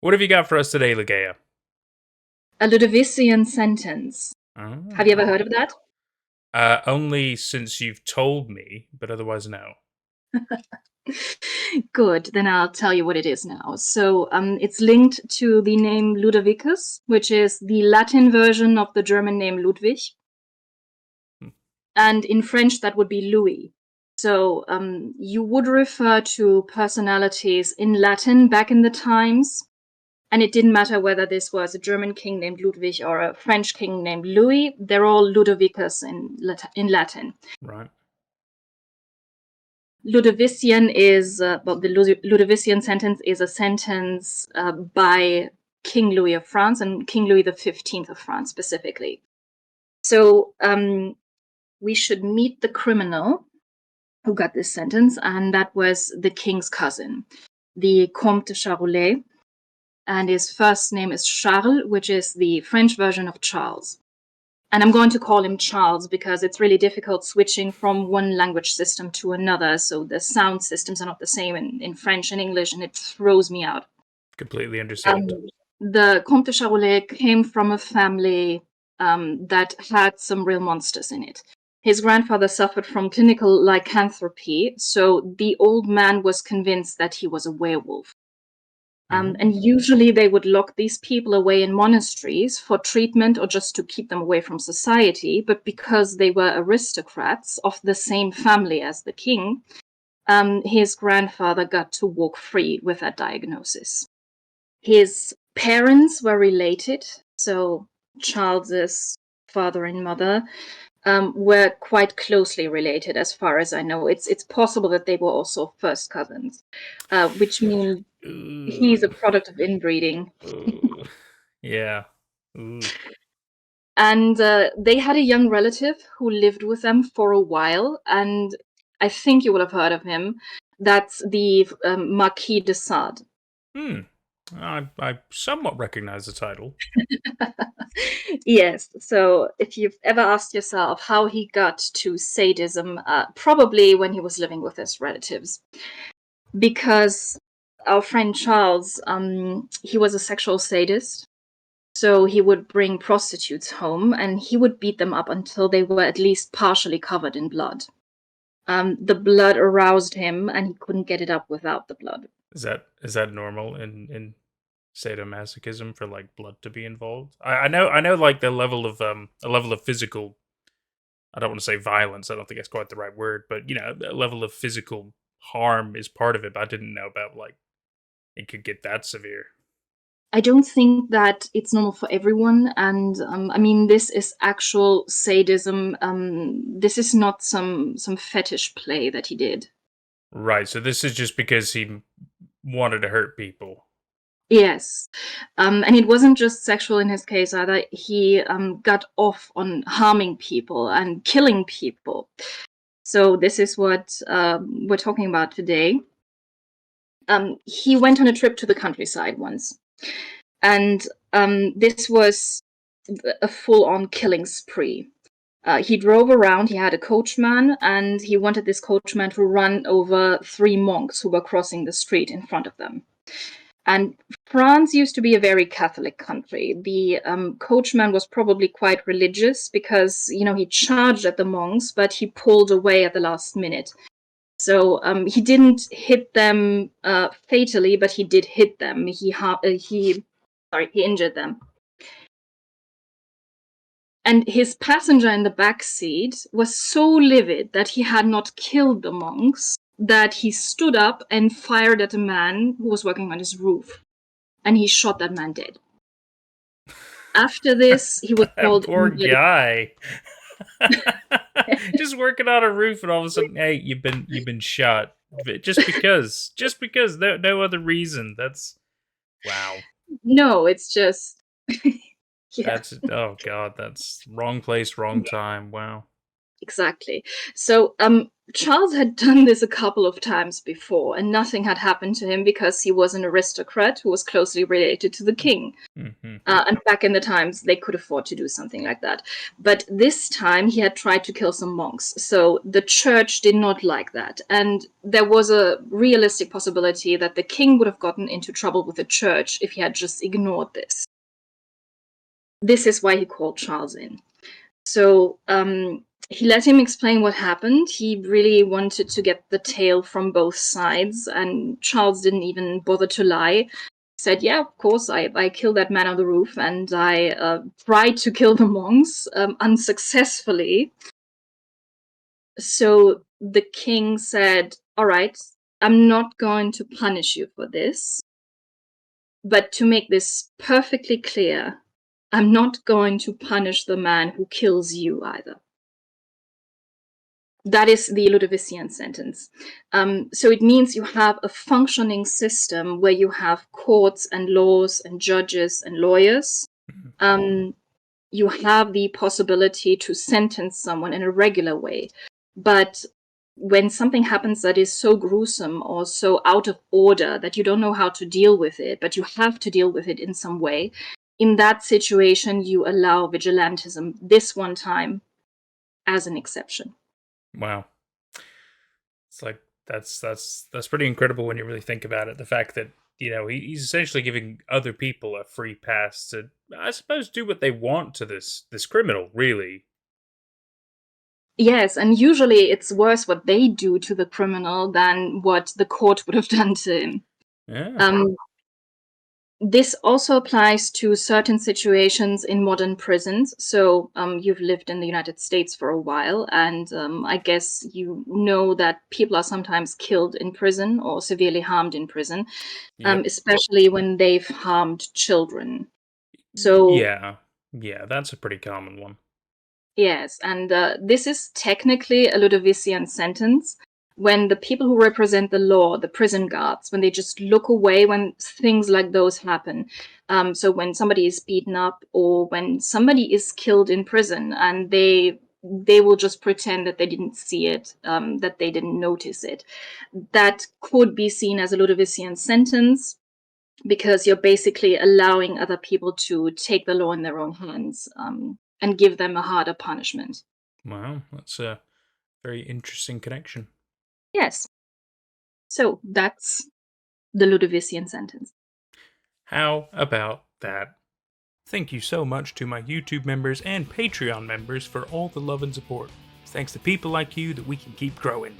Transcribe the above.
What have you got for us today, Ligeia? A Ludovician sentence. Have you ever Oh. heard of that? Only since you've told me, but otherwise, no. Good, then I'll tell you what it is now. It's linked to the name Ludovicus, which is the Latin version of the German name Ludwig. Hmm. And in French, that would be Louis. You would refer to personalities in Latin back in the times. And it didn't matter whether this was a German king named Ludwig or a French king named Louis. They're all Ludovicus in Latin. Right. Ludovician the Ludovician sentence is a sentence by King Louis of France and King Louis XV of France specifically. So we should meet the criminal who got this sentence, and that was the king's cousin, the Comte de Charolais, and his first name is Charles, which is the French version of Charles. And I'm going to call him Charles because it's really difficult switching from one language system to another. So the sound systems are not the same in French and English, and it throws me out. Completely Um, understand. the Comte de Charolais came from a family that had some real monsters in it. His grandfather suffered from clinical lycanthropy, so the old man was convinced that he was a werewolf. And Oh. usually they would lock these people away in monasteries for treatment or just to keep them away from society. But because they were aristocrats of the same family as the king, his grandfather got to walk free with that diagnosis. His parents were related, so Charles's father and mother were quite closely related, as far as I know. It's possible that they were also first cousins, which means he's a Ooh. product of inbreeding. Ooh. Yeah. Ooh. And they had a young relative who lived with them for a while, and I think you will have heard of him. That's the Marquis de Sade. Hmm. I somewhat recognize the title. Yes, so if you've ever asked yourself how he got to sadism, probably when he was living with his relatives. Because our friend Charles, he was a sexual sadist. So he would bring prostitutes home and he would beat them up until they were at least partially covered in blood. The blood aroused him and he couldn't get it up without the blood. Is that normal in sadomasochism for like blood to be involved? I know like the level of a level of physical. I don't want to say violence. I don't think that's quite the right word, but a level of physical harm is part of it. But I didn't know about like it could get that severe. I don't think that it's normal for everyone. And I mean, this is actual sadism. This is not some fetish play that he did. Right. So this is just because he wanted to hurt people. Yes. And it wasn't just sexual in his case either. He got off on harming people and killing people. So this is what we're talking about today. He went on a trip to the countryside once, and this was a full-on killing spree. He drove around. He had a coachman, and he wanted this coachman to run over three monks who were crossing the street in front of them. And France used to be a very Catholic country. The coachman was probably quite religious because, he charged at the monks, but he pulled away at the last minute. So he didn't hit them fatally, but he did hit them. He injured them. And his passenger in the back seat was so livid that he had not killed the monks that he stood up and fired at a man who was working on his roof. And he shot that man dead. After this, he was That called poor guy. Just working on a roof and all of a sudden, hey, you've been shot. Just because, no other reason. That's wow. No, it's just yeah. That's oh god, that's wrong place, wrong time. Wow. Exactly. So Charles had done this a couple of times before, and nothing had happened to him because he was an aristocrat who was closely related to the king. Mm-hmm. And back in the times, they could afford to do something like that. But this time, he had tried to kill some monks. So the church did not like that. And there was a realistic possibility that the king would have gotten into trouble with the church if he had just ignored this. This is why he called Charles in. So he let him explain what happened. He really wanted to get the tale from both sides, and Charles didn't even bother to lie. He said, yeah, of course, I killed that man on the roof, and I tried to kill the monks unsuccessfully. So the king said, all right, I'm not going to punish you for this, but to make this perfectly clear, I'm not going to punish the man who kills you either. That is the Ludovician sentence. So it means you have a functioning system where you have courts and laws and judges and lawyers. You have the possibility to sentence someone in a regular way. But when something happens that is so gruesome or so out of order that you don't know how to deal with it, but you have to deal with it in some way, in that situation, you allow vigilantism this one time as an exception. Wow. It's like that's pretty incredible when you really think about it. The fact that he's essentially giving other people a free pass to, I suppose, do what they want to this criminal. Really, Yes, and usually it's worse what they do to the criminal than what the court would have done to him. yeah, Um, this also applies to certain situations in modern prisons. So you've lived in the United States for a while, and I guess you know that people are sometimes killed in prison or severely harmed in prison, yep, especially when they've harmed children. So yeah. That's a pretty common one. yes, and this is technically a Ludovician sentence when the people who represent the law, the prison guards, when they just look away when things like those happen. So when somebody is beaten up or when somebody is killed in prison and they will just pretend that they didn't see it, that they didn't notice it. That could be seen as a Ludovician sentence because you're basically allowing other people to take the law in their own hands and give them a harder punishment. Wow, that's a very interesting connection. Yes. So that's the Ludovician sentence. How about that? Thank you so much to my YouTube members and Patreon members for all the love and support. It's thanks to people like you that we can keep growing.